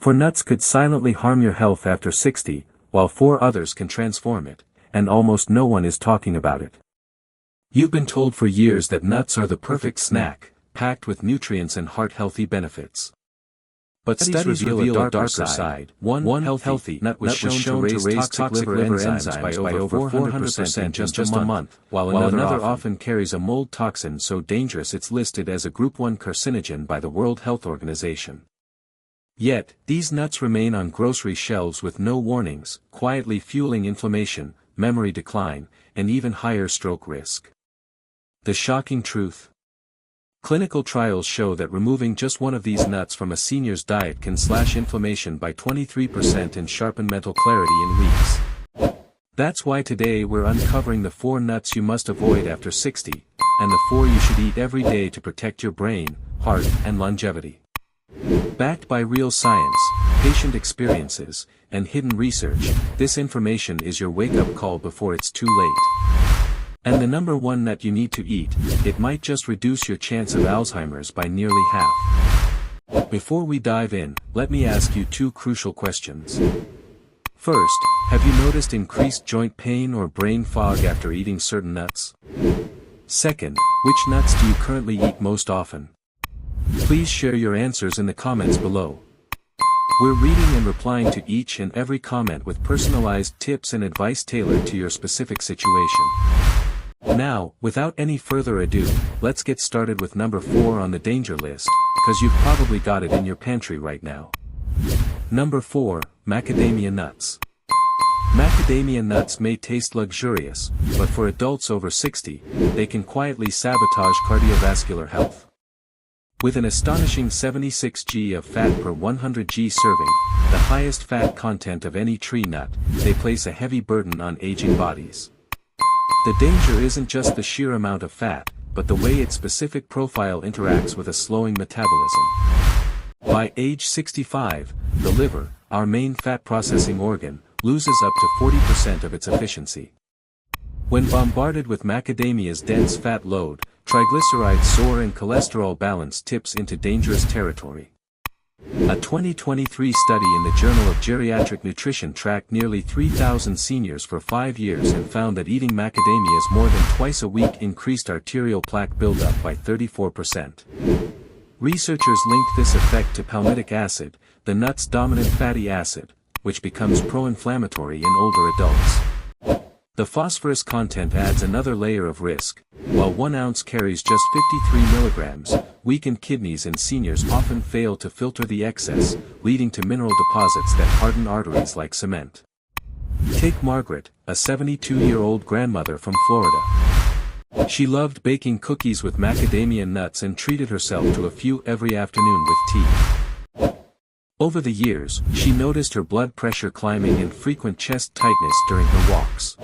4 nuts could silently harm your health after 60, while 4 others can transform it, and almost no one is talking about it. You've been told for years that nuts are the perfect snack, packed with nutrients and heart-healthy benefits. But studies reveal a darker side. One healthy nut was shown to raise toxic liver enzymes by over 400% in just a month, while another often carries a mold toxin so dangerous it's listed as a Group 1 carcinogen by the World Health Organization. Yet, these nuts remain on grocery shelves with no warnings, quietly fueling inflammation, memory decline, and even higher stroke risk. The shocking truth. Clinical trials show that removing just one of these nuts from a senior's diet can slash inflammation by 23% and sharpen mental clarity in weeks. That's why today we're uncovering the 4 nuts you must avoid after 60, and the 4 you should eat every day to protect your brain, heart, and longevity. Backed by real science, patient experiences, and hidden research, this information is your wake-up call before it's too late. And the number 1 nut you need to eat, it might just reduce your chance of Alzheimer's by nearly half. Before we dive in, let me ask you 2 crucial questions. First, have you noticed increased joint pain or brain fog after eating certain nuts? Second, which nuts do you currently eat most often? Please share your answers in the comments below. We're reading and replying to each and every comment with personalized tips and advice tailored to your specific situation. Now, without any further ado, let's get started with number 4 on the danger list, cause you've probably got it in your pantry right now. Number 4, macadamia nuts. Macadamia nuts may taste luxurious, but for adults over 60, they can quietly sabotage cardiovascular health. With an astonishing 76 g of fat per 100 g serving, the highest fat content of any tree nut, they place a heavy burden on aging bodies. The danger isn't just the sheer amount of fat, but the way its specific profile interacts with a slowing metabolism. By age 65, the liver, our main fat processing organ, loses up to 40% of its efficiency. When bombarded with macadamia's dense fat load, triglycerides soar and cholesterol balance tips into dangerous territory. A 2023 study in the Journal of Geriatric Nutrition tracked nearly 3,000 seniors for 5 years and found that eating macadamias more than twice a week increased arterial plaque buildup by 34%. Researchers linked this effect to palmitic acid, the nut's dominant fatty acid, which becomes pro-inflammatory in older adults. The phosphorus content adds another layer of risk. While 1 ounce carries just 53 milligrams, weakened kidneys in seniors often fail to filter the excess, leading to mineral deposits that harden arteries like cement. Take Margaret, a 72-year-old grandmother from Florida. She loved baking cookies with macadamia nuts and treated herself to a few every afternoon with tea. Over the years, she noticed her blood pressure climbing and frequent chest tightness during her walks.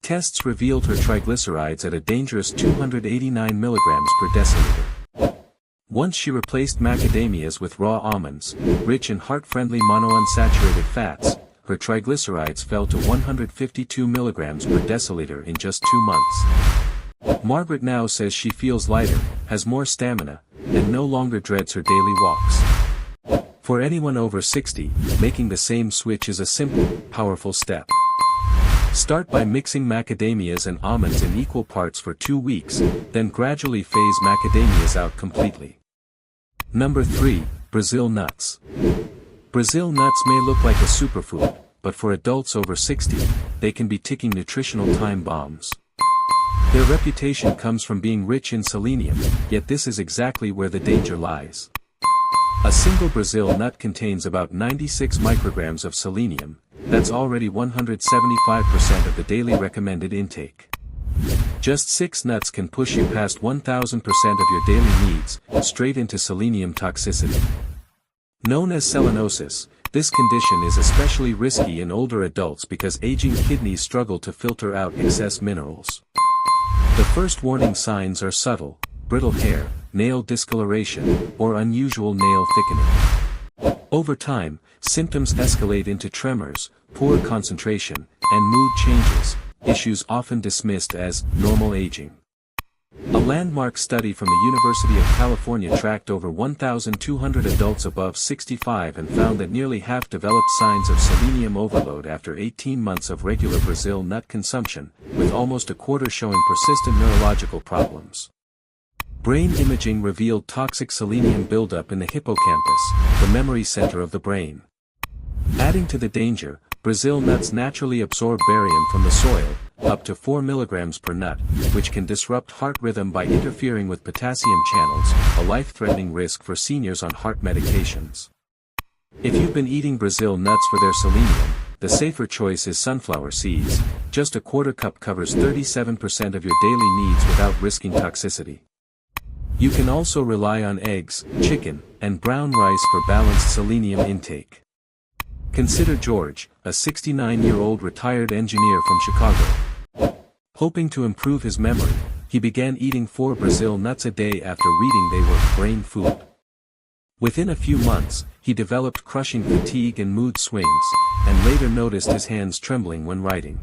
Tests revealed her triglycerides at a dangerous 289 milligrams per deciliter. Once she replaced macadamias with raw almonds, rich in heart-friendly monounsaturated fats, her triglycerides fell to 152 milligrams per deciliter in just 2 months. Margaret now says she feels lighter, has more stamina, and no longer dreads her daily walks. For anyone over 60, making the same switch is a simple, powerful step. Start by mixing macadamias and almonds in equal parts for 2 weeks, then gradually phase macadamias out completely. Number 3, Brazil nuts. Brazil nuts may look like a superfood, but for adults over 60, they can be ticking nutritional time bombs. Their reputation comes from being rich in selenium, yet this is exactly where the danger lies. A single Brazil nut contains about 96 micrograms of selenium, that's already 175% of the daily recommended intake. Just 6 nuts can push you past 1000% of your daily needs, straight into selenium toxicity. Known as selenosis, this condition is especially risky in older adults because aging kidneys struggle to filter out excess minerals. The first warning signs are subtle: brittle hair, nail discoloration, or unusual nail thickening. Over time, symptoms escalate into tremors, poor concentration, and mood changes, issues often dismissed as normal aging. A landmark study from the University of California tracked over 1,200 adults above 65 and found that nearly half developed signs of selenium overload after 18 months of regular Brazil nut consumption, with almost a quarter showing persistent neurological problems. Brain imaging revealed toxic selenium buildup in the hippocampus, the memory center of the brain. Adding to the danger, Brazil nuts naturally absorb barium from the soil, up to 4 mg per nut, which can disrupt heart rhythm by interfering with potassium channels, a life-threatening risk for seniors on heart medications. If you've been eating Brazil nuts for their selenium, the safer choice is sunflower seeds. Just a quarter cup covers 37% of your daily needs without risking toxicity. You can also rely on eggs, chicken, and brown rice for balanced selenium intake. Consider George, a 69-year-old retired engineer from Chicago. Hoping to improve his memory, he began eating 4 Brazil nuts a day after reading they were brain food. Within a few months, he developed crushing fatigue and mood swings, and later noticed his hands trembling when writing.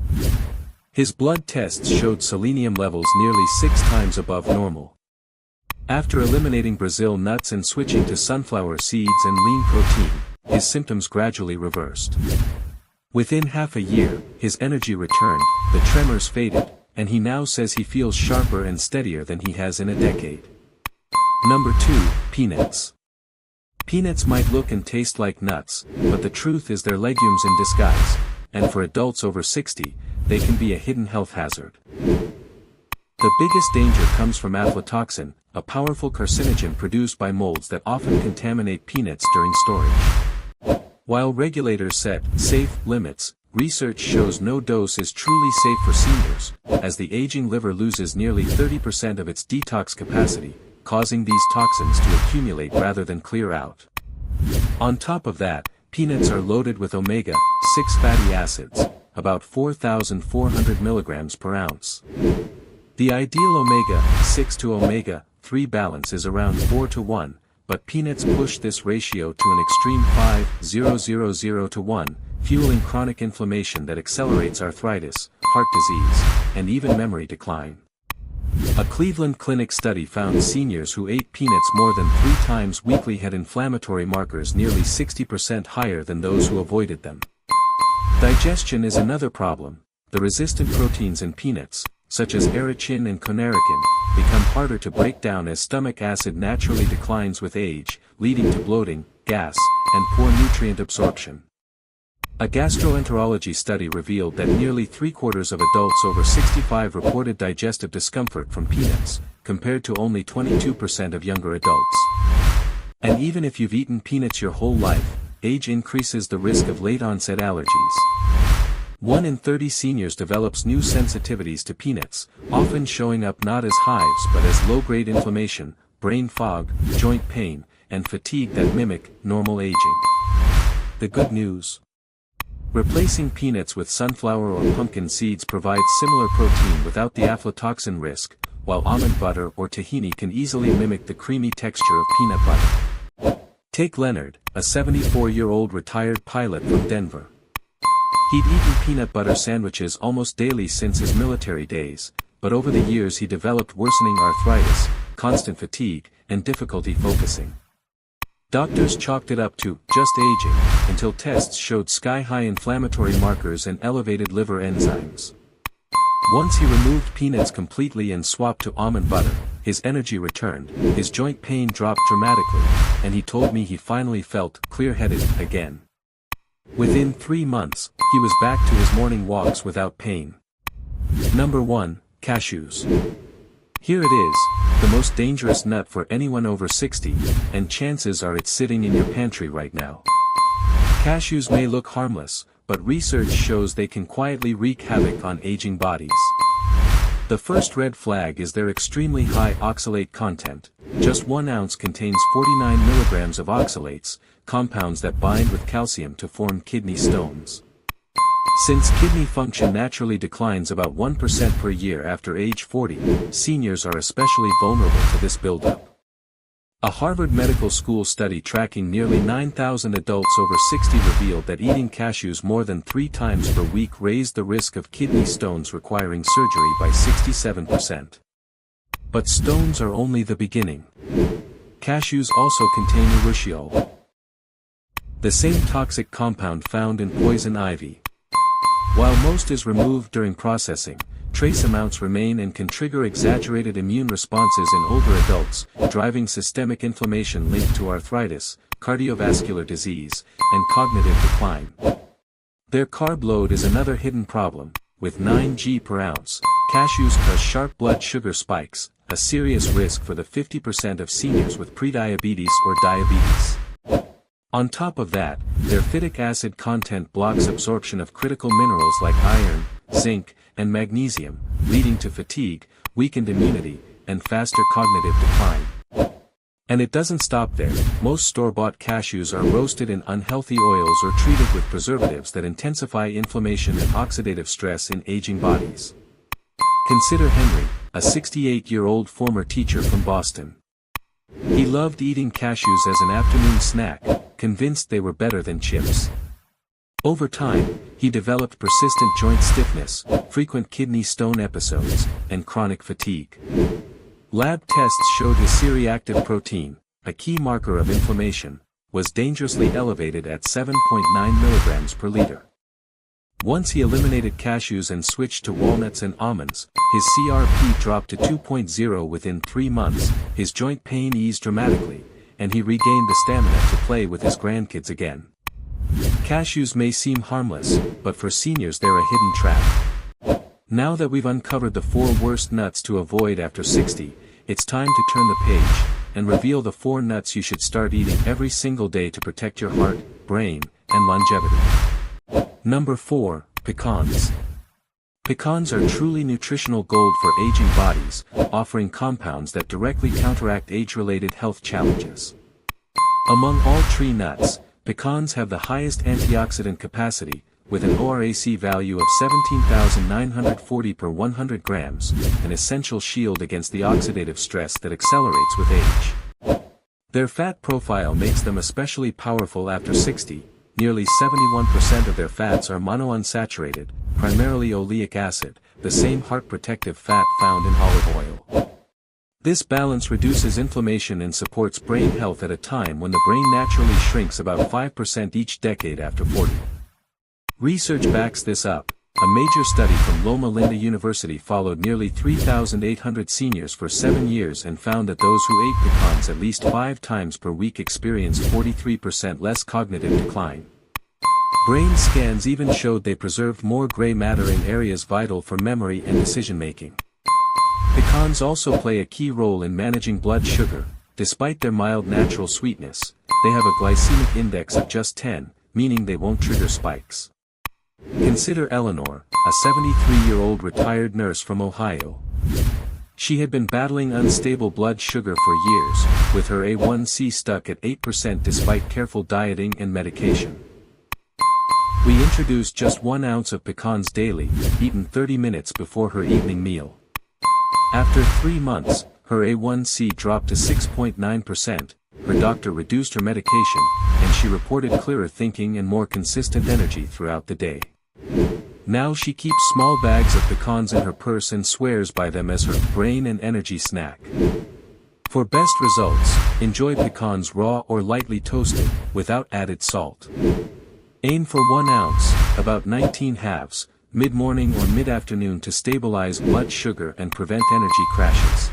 His blood tests showed selenium levels nearly 6 times above normal. After eliminating Brazil nuts and switching to sunflower seeds and lean protein, his symptoms gradually reversed. Within half a year, his energy returned, the tremors faded, and he now says he feels sharper and steadier than he has in a decade. Number 2, peanuts. Peanuts might look and taste like nuts, but the truth is they're legumes in disguise, and for adults over 60, they can be a hidden health hazard. The biggest danger comes from aflatoxin, a powerful carcinogen produced by molds that often contaminate peanuts during storage. While regulators set safe limits, research shows no dose is truly safe for seniors, as the aging liver loses nearly 30% of its detox capacity, causing these toxins to accumulate rather than clear out. On top of that, peanuts are loaded with omega-6 fatty acids, about 4,400 mg per ounce. The ideal omega-6 to omega-3 balance is around 4 to 1, but peanuts push this ratio to an extreme 5,000 to 1, fueling chronic inflammation that accelerates arthritis, heart disease, and even memory decline. A Cleveland Clinic study found seniors who ate peanuts more than 3 times weekly had inflammatory markers nearly 60% higher than those who avoided them. Digestion is another problem. The resistant proteins in peanuts, such as ericin and conarikin, become harder to break down as stomach acid naturally declines with age, leading to bloating, gas, and poor nutrient absorption. A gastroenterology study revealed that nearly 3/4 of adults over 65 reported digestive discomfort from peanuts, compared to only 22% of younger adults. And even if you've eaten peanuts your whole life, age increases the risk of late-onset allergies. 1 in 30 seniors develops new sensitivities to peanuts, often showing up not as hives but as low-grade inflammation, brain fog, joint pain, and fatigue that mimic normal aging. The good news: replacing peanuts with sunflower or pumpkin seeds provides similar protein without the aflatoxin risk, while almond butter or tahini can easily mimic the creamy texture of peanut butter. Take Leonard, a 74-year-old retired pilot from Denver. He'd eaten peanut butter sandwiches almost daily since his military days, but over the years he developed worsening arthritis, constant fatigue, and difficulty focusing. Doctors chalked it up to just aging, until tests showed sky-high inflammatory markers and elevated liver enzymes. Once he removed peanuts completely and swapped to almond butter, his energy returned, his joint pain dropped dramatically, and he told me he finally felt clear-headed again. Within 3 months, he was back to his morning walks without pain. Number 1, cashews. Here it is, the most dangerous nut for anyone over 60, and chances are it's sitting in your pantry right now. Cashews may look harmless, but research shows they can quietly wreak havoc on aging bodies. The first red flag is their extremely high oxalate content. Just 1 ounce contains 49 mg of oxalates, compounds that bind with calcium to form kidney stones. Since kidney function naturally declines about 1% per year after age 40, seniors are especially vulnerable to this buildup. A Harvard Medical School study tracking nearly 9,000 adults over 60 revealed that eating cashews more than 3 times per week raised the risk of kidney stones requiring surgery by 67%. But stones are only the beginning. Cashews also contain urushiol, the same toxic compound found in poison ivy. While most is removed during processing, trace amounts remain and can trigger exaggerated immune responses in older adults, driving systemic inflammation linked to arthritis, cardiovascular disease, and cognitive decline. Their carb load is another hidden problem. With 9 g per ounce, cashews cause sharp blood sugar spikes, a serious risk for the 50% of seniors with prediabetes or diabetes. On top of that, their phytic acid content blocks absorption of critical minerals like iron, zinc, and magnesium, leading to fatigue, weakened immunity, and faster cognitive decline. And it doesn't stop there. Most store-bought cashews are roasted in unhealthy oils or treated with preservatives that intensify inflammation and oxidative stress in aging bodies. Consider Henry, a 68-year-old former teacher from Boston. He loved eating cashews as an afternoon snack, convinced they were better than chips. Over time, he developed persistent joint stiffness, frequent kidney stone episodes, and chronic fatigue. Lab tests showed his C-reactive protein, a key marker of inflammation, was dangerously elevated at 7.9 milligrams per liter. Once he eliminated cashews and switched to walnuts and almonds, his CRP dropped to 2.0 within 3 months, his joint pain eased dramatically, and he regained the stamina to play with his grandkids again. Cashews may seem harmless, but for seniors they're a hidden trap. Now that we've uncovered the 4 worst nuts to avoid after 60, it's time to turn the page, and reveal the 4 nuts you should start eating every single day to protect your heart, brain, and longevity. Number 4, pecans. Pecans are truly nutritional gold for aging bodies, offering compounds that directly counteract age-related health challenges. Among all tree nuts, pecans have the highest antioxidant capacity, with an ORAC value of 17,940 per 100 grams, an essential shield against the oxidative stress that accelerates with age. Their fat profile makes them especially powerful after 60. Nearly 71% of their fats are monounsaturated, primarily oleic acid, the same heart-protective fat found in olive oil. This balance reduces inflammation and supports brain health at a time when the brain naturally shrinks about 5% each decade after 40. Research backs this up. A major study from Loma Linda University followed nearly 3,800 seniors for 7 years and found that those who ate pecans at least 5 times per week experienced 43% less cognitive decline. Brain scans even showed they preserved more gray matter in areas vital for memory and decision-making. Pecans also play a key role in managing blood sugar. Despite their mild natural sweetness, they have a glycemic index of just 10, meaning they won't trigger spikes. Consider Eleanor, a 73-year-old retired nurse from Ohio. She had been battling unstable blood sugar for years, with her A1C stuck at 8% despite careful dieting and medication. We introduced just 1 ounce of pecans daily, eaten 30 minutes before her evening meal. After 3 months, her A1C dropped to 6.9%, her doctor reduced her medication, and she reported clearer thinking and more consistent energy throughout the day. Now she keeps small bags of pecans in her purse and swears by them as her brain and energy snack. For best results, enjoy pecans raw or lightly toasted, without added salt. Aim for 1 ounce, about 19 halves, mid-morning or mid-afternoon to stabilize blood sugar and prevent energy crashes.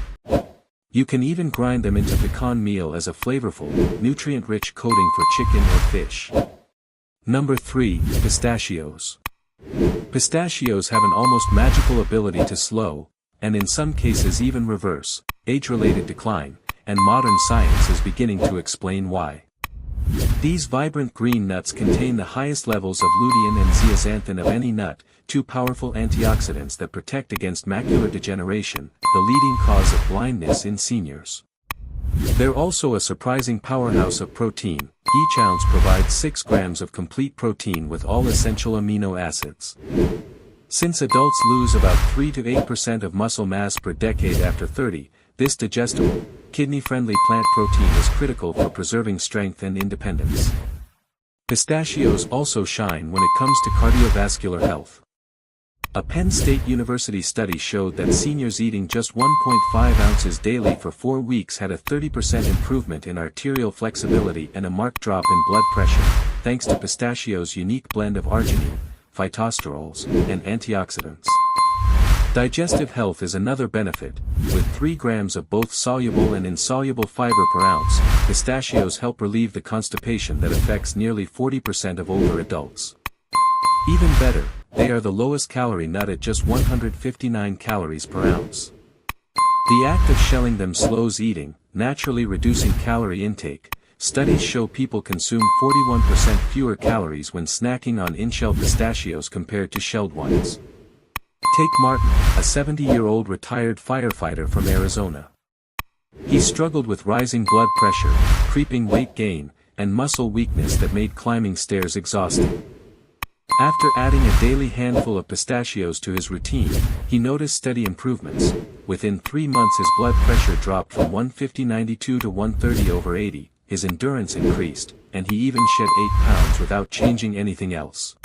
You can even grind them into pecan meal as a flavorful, nutrient-rich coating for chicken or fish. Number 3, pistachios. Pistachios have an almost magical ability to slow, and in some cases even reverse, age-related decline, and modern science is beginning to explain why. These vibrant green nuts contain the highest levels of lutein and zeaxanthin of any nut, 2 powerful antioxidants that protect against macular degeneration, the leading cause of blindness in seniors. They're also a surprising powerhouse of protein. Each ounce provides 6 grams of complete protein with all essential amino acids. Since adults lose about 3 to 8% of muscle mass per decade after 30, this digestible, kidney-friendly plant protein is critical for preserving strength and independence. Pistachios also shine when it comes to cardiovascular health. A Penn State University study showed that seniors eating just 1.5 ounces daily for 4 weeks had a 30% improvement in arterial flexibility and a marked drop in blood pressure, thanks to pistachios' unique blend of arginine, phytosterols, and antioxidants. Digestive health is another benefit. With 3 grams of both soluble and insoluble fiber per ounce, pistachios help relieve the constipation that affects nearly 40% of older adults. Even better, they are the lowest calorie nut at just 159 calories per ounce. The act of shelling them slows eating, naturally reducing calorie intake. Studies show people consume 41% fewer calories when snacking on in-shell pistachios compared to shelled ones. Take Martin, a 70-year-old retired firefighter from Arizona. He struggled with rising blood pressure, creeping weight gain, and muscle weakness that made climbing stairs exhausting. After adding a daily handful of pistachios to his routine, he noticed steady improvements. Within 3 months his blood pressure dropped from 150/92 to 130/80, his endurance increased, and he even shed 8 pounds without changing anything else.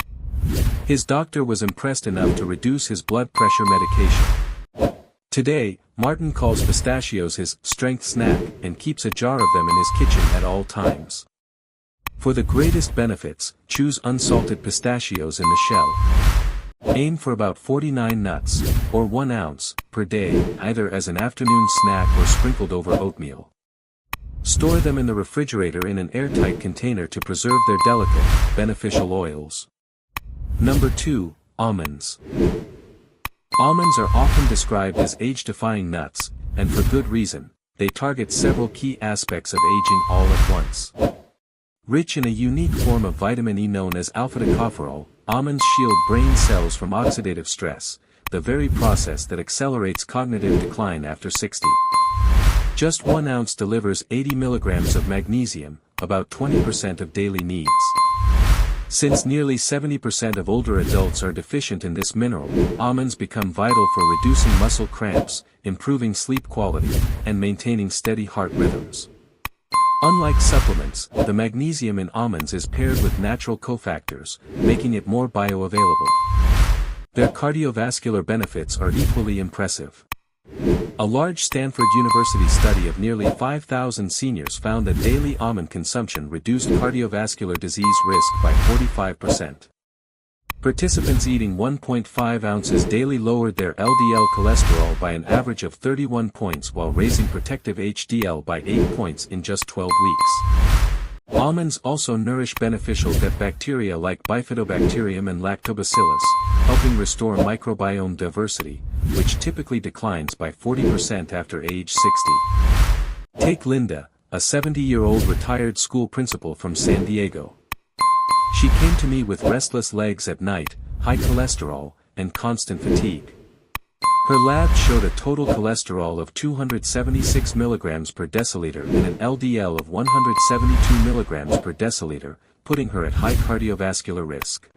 His doctor was impressed enough to reduce his blood pressure medication. Today, Martin calls pistachios his strength snack and keeps a jar of them in his kitchen at all times. For the greatest benefits, choose unsalted pistachios in the shell. Aim for about 49 nuts, or 1 ounce, per day, either as an afternoon snack or sprinkled over oatmeal. Store them in the refrigerator in an airtight container to preserve their delicate, beneficial oils. Number 2, almonds. Almonds are often described as age-defying nuts, and for good reason. They target several key aspects of aging all at once. Rich in a unique form of vitamin E known as alpha-tocopherol, almonds shield brain cells from oxidative stress, the very process that accelerates cognitive decline after 60. Just 1 ounce delivers 80 milligrams of magnesium, about 20% of daily needs. Since nearly 70% of older adults are deficient in this mineral, almonds become vital for reducing muscle cramps, improving sleep quality, and maintaining steady heart rhythms. Unlike supplements, the magnesium in almonds is paired with natural cofactors, making it more bioavailable. Their cardiovascular benefits are equally impressive. A large Stanford University study of nearly 5,000 seniors found that daily almond consumption reduced cardiovascular disease risk by 45%. Participants eating 1.5 ounces daily lowered their LDL cholesterol by an average of 31 points while raising protective HDL by 8 points in just 12 weeks. Almonds also nourish beneficial gut bacteria like Bifidobacterium and Lactobacillus, helping restore microbiome diversity, which typically declines by 40% after age 60. Take Linda, a 70-year-old retired school principal from San Diego. She came to me with restless legs at night, high cholesterol, and constant fatigue. Her lab showed a total cholesterol of 276 milligrams per deciliter and an LDL of 172 milligrams per deciliter, putting her at high cardiovascular risk.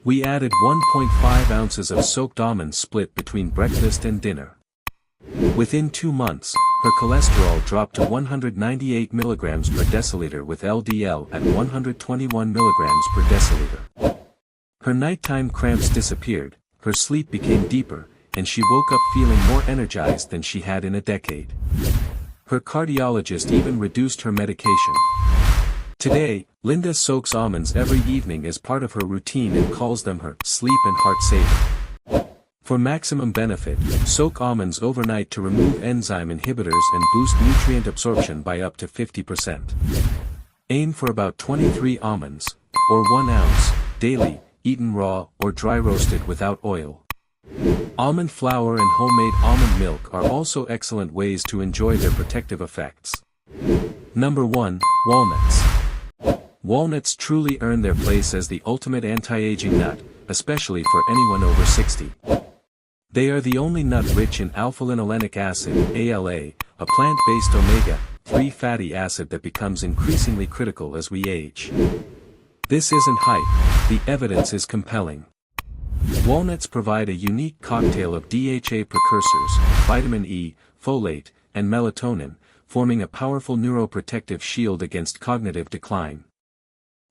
We added 1.5 ounces of soaked almonds split between breakfast and dinner. Within 2 months, her cholesterol dropped to 198 milligrams per deciliter with LDL at 121 milligrams per deciliter. Her nighttime cramps disappeared, her sleep became deeper, and she woke up feeling more energized than she had in a decade. Her cardiologist even reduced her medication. Today, Linda soaks almonds every evening as part of her routine and calls them her sleep and heart saver. For maximum benefit, soak almonds overnight to remove enzyme inhibitors and boost nutrient absorption by up to 50%. Aim for about 23 almonds, or 1 ounce, daily, eaten raw or dry roasted without oil. Almond flour and homemade almond milk are also excellent ways to enjoy their protective effects. Number 1, walnuts. Walnuts truly earn their place as the ultimate anti-aging nut, especially for anyone over 60. They are the only nut rich in alpha-linolenic acid, ALA, a plant-based omega-3 fatty acid that becomes increasingly critical as we age. This isn't hype, the evidence is compelling. Walnuts provide a unique cocktail of DHA precursors, vitamin E, folate, and melatonin, forming a powerful neuroprotective shield against cognitive decline.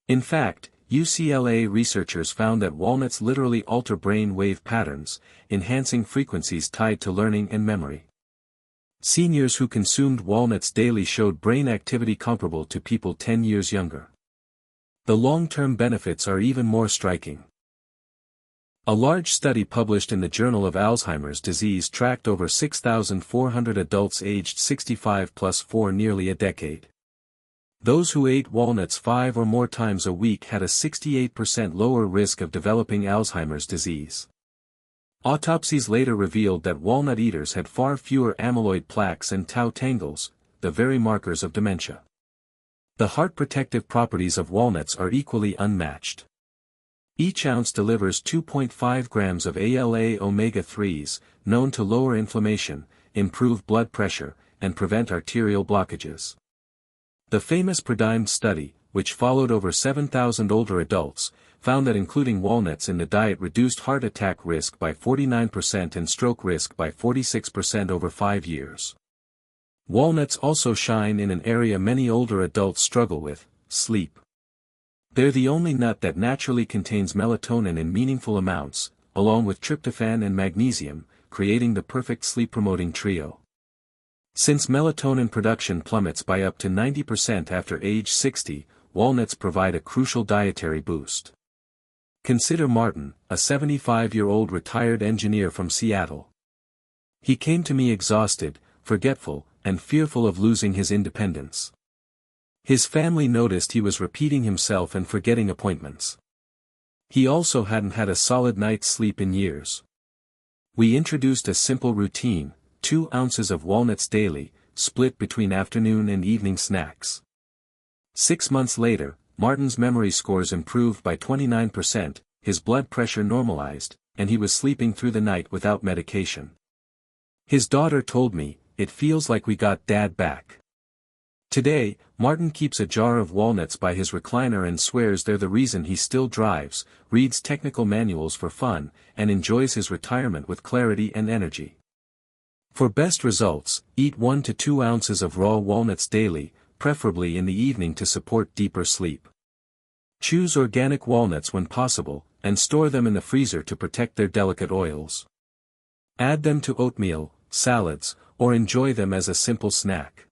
In fact, UCLA researchers found that walnuts literally alter brain wave patterns, enhancing frequencies tied to learning and memory. Seniors who consumed walnuts daily showed brain activity comparable to people 10 years younger. The long-term benefits are even more striking. A large study published in the Journal of Alzheimer's Disease tracked over 6,400 adults aged 65 plus for nearly a decade. Those who ate walnuts 5 or more times a week had a 68% lower risk of developing Alzheimer's disease. Autopsies later revealed that walnut eaters had far fewer amyloid plaques and tau tangles, the very markers of dementia. The heart protective properties of walnuts are equally unmatched. Each ounce delivers 2.5 grams of ALA omega-3s, known to lower inflammation, improve blood pressure, and prevent arterial blockages. The famous PREDIMED study, which followed over 7,000 older adults, found that including walnuts in the diet reduced heart attack risk by 49% and stroke risk by 46% over 5 years. Walnuts also shine in an area many older adults struggle with: sleep. They're the only nut that naturally contains melatonin in meaningful amounts, along with tryptophan and magnesium, creating the perfect sleep-promoting trio. Since melatonin production plummets by up to 90% after age 60, walnuts provide a crucial dietary boost. Consider Martin, a 75-year-old retired engineer from Seattle. He came to me exhausted, forgetful, and fearful of losing his independence. His family noticed he was repeating himself and forgetting appointments. He also hadn't had a solid night's sleep in years. We introduced a simple routine: 2 ounces of walnuts daily, split between afternoon and evening snacks. 6 months later, Martin's memory scores improved by 29%, his blood pressure normalized, and he was sleeping through the night without medication. His daughter told me, "It feels like we got Dad back." Today, Martin keeps a jar of walnuts by his recliner and swears they're the reason he still drives, reads technical manuals for fun, and enjoys his retirement with clarity and energy. For best results, eat 1 to 2 ounces of raw walnuts daily, preferably in the evening to support deeper sleep. Choose organic walnuts when possible, and store them in the freezer to protect their delicate oils. Add them to oatmeal, salads, or enjoy them as a simple snack.